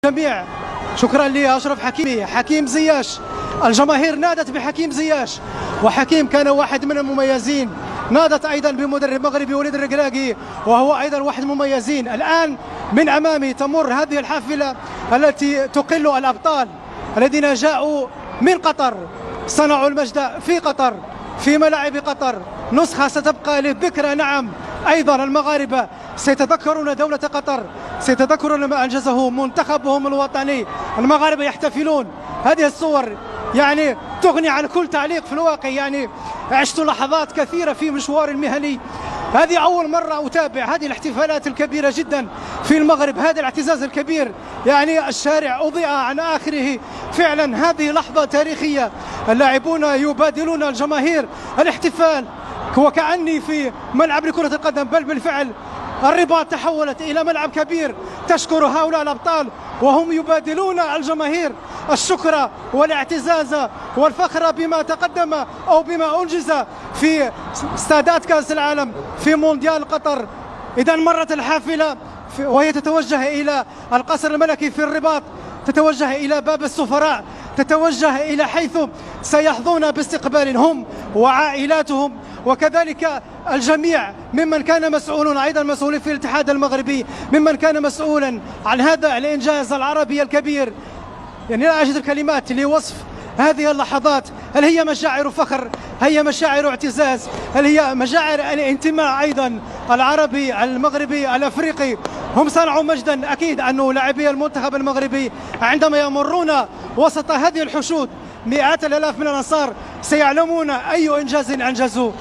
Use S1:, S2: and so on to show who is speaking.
S1: جميع. شكرا لأشرف حكيمي، حكيم زياش. الجماهير نادت بحكيم زياش، وحكيم كان واحد من المميزين. نادت أيضا بمدرب مغربي وليد الركراكي، وهو أيضا واحد من المميزين. الآن من أمامي تمر هذه الحافلة التي تقل الأبطال الذين جاءوا من قطر، صنعوا المجد في قطر، في ملاعب قطر. نسخة ستبقى للذكرى. نعم، أيضا المغاربة سيتذكرون دولة قطر، سيتذكرون ما أنجزه منتخبهم الوطني. المغاربة يحتفلون. هذه الصور يعني تغني عن كل تعليق في الواقع. يعني عشت لحظات كثيرة في مشواري المهني. هذه أول مرة أتابع هذه الاحتفالات الكبيرة جدا في المغرب، هذا الاعتزاز الكبير. يعني الشارع أضيء عن آخره. فعلا هذه لحظة تاريخية. اللاعبون يبادلون الجماهير الاحتفال وكأني في ملعب لكرة القدم، بل بالفعل الرباط تحولت إلى ملعب كبير تشكر هؤلاء الأبطال، وهم يبادلون الجماهير الشكر والاعتزاز والفخر بما تقدم أو بما أنجز في استادات كأس العالم في مونديال قطر. إذا مرت الحافلة وهي تتوجه إلى القصر الملكي في الرباط، تتوجه إلى باب السفراء، تتوجه إلى حيث سيحظون باستقبال هم وعائلاتهم، وكذلك الجميع ممن كان مسؤولون، أيضا مسؤولين في الاتحاد المغربي، ممن كان مسؤولا عن هذا الإنجاز العربي الكبير. يعني لا أجد الكلمات لوصف هذه اللحظات. هل هي مشاعر فخر؟ هي مشاعر اعتزاز؟ هل هي مشاعر الانتماء أيضا العربي المغربي الأفريقي؟ هم صنعوا مجدا. أكيد أنه لاعبي المنتخب المغربي عندما يمرون وسط هذه الحشود مئات الآلاف من الأنصار سيعلمون أي إنجاز أنجزوا.